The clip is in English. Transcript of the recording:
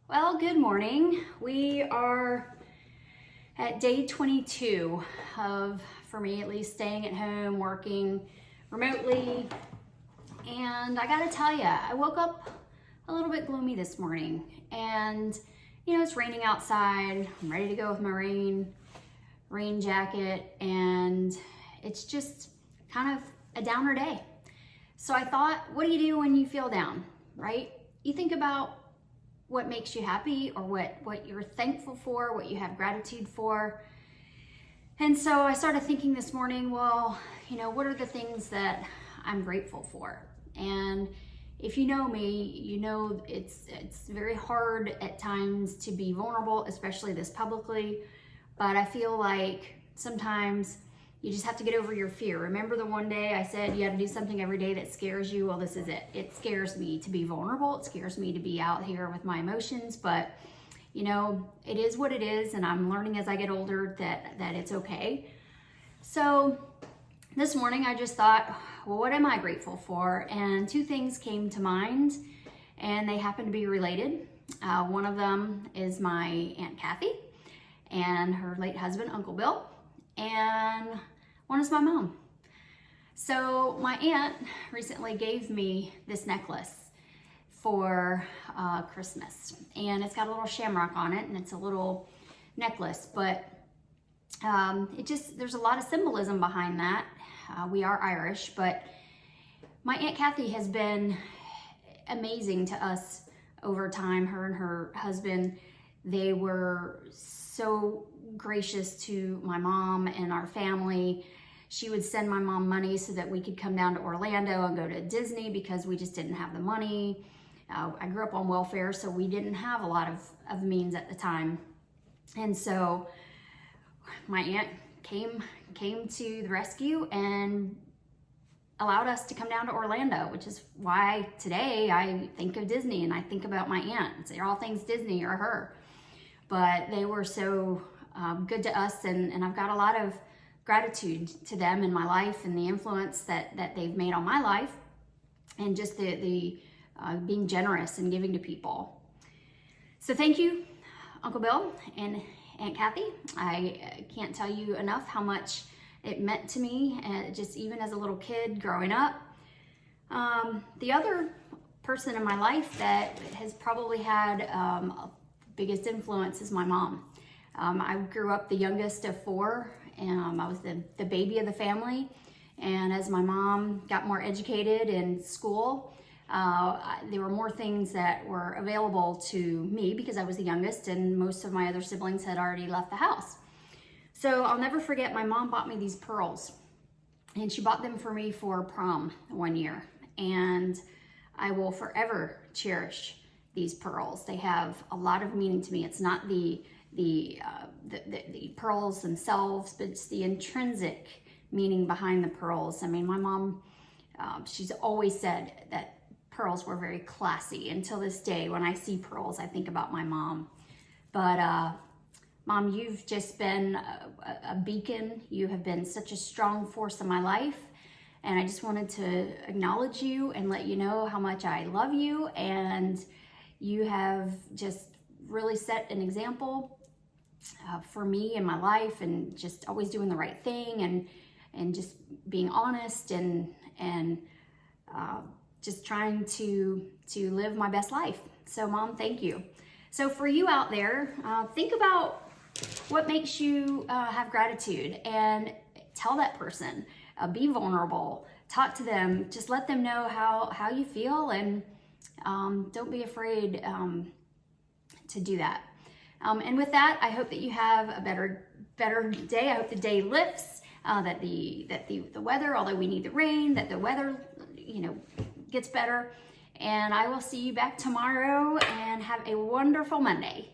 Well, good morning. We are at day 22 of, for me at least, staying at home, working remotely. And I gotta tell you, I woke up a little bit gloomy this morning. And, it's raining outside. I'm ready to go with my rain jacket. And it's just kind of a downer day. So I thought, what do you do when you feel down, right? You think about what makes you happy, or what you're thankful for, what you have gratitude for. And so I started thinking this morning, well, what are the things that I'm grateful for? And if you know me, you know it's very hard at times to be vulnerable, especially this publicly. But I feel like sometimes you just have to get over your fear. Remember the one day I said you had to do something every day that scares you? Well, this is it. It scares me to be vulnerable. It scares me to be out here with my emotions, but it is what it is, and I'm learning as I get older that it's okay. So this morning I just thought, well, what am I grateful for? And two things came to mind, and they happen to be related. One of them is my Aunt Kathy and her late husband, Uncle Bill, and one is my mom. So my aunt recently gave me this necklace for Christmas, and it's got a little shamrock on it, and it's a little necklace, but there's a lot of symbolism behind that. We are Irish, but my Aunt Kathy has been amazing to us over time. Her and her husband, they were so gracious to my mom and our family. She would send my mom money so that we could come down to Orlando and go to Disney because we just didn't have the money. I grew up on welfare, so we didn't have a lot of means at the time. And so my aunt came to the rescue and allowed us to come down to Orlando, which is why today I think of Disney and I think about my aunt. They're all things Disney or her. But they were so good to us, and I've got a lot of gratitude to them in my life and the influence that they've made on my life, and just the being generous and giving to people. So thank you, Uncle Bill and Aunt Kathy. I can't tell you enough how much it meant to me, just even as a little kid growing up. The other person in my life that has probably had biggest influence is my mom. I grew up the youngest of four, and I was the baby of the family. And as my mom got more educated in school, there were more things that were available to me because I was the youngest, and most of my other siblings had already left the house. So I'll never forget, my mom bought me these pearls, and she bought them for me for prom one year. And I will forever cherish these pearls. They have a lot of meaning to me. It's not the pearls themselves, but it's the intrinsic meaning behind the pearls. I mean, my mom, she's always said that pearls were very classy. Until this day, when I see pearls, I think about my mom. But Mom, you've just been a beacon. You have been such a strong force in my life. And I just wanted to acknowledge you and let you know how much I love you, and you have just really set an example for me in my life, and just always doing the right thing, and just being honest, and just trying to live my best life. So Mom, thank you. So for you out there, think about what makes you have gratitude, and tell that person. Be vulnerable. Talk to them. Just let them know how you feel, and don't be afraid to do that. And with that, I hope that you have a better day. I hope the day lifts. That the weather, although we need the rain, that the weather gets better. And I will see you back tomorrow, and have a wonderful Monday.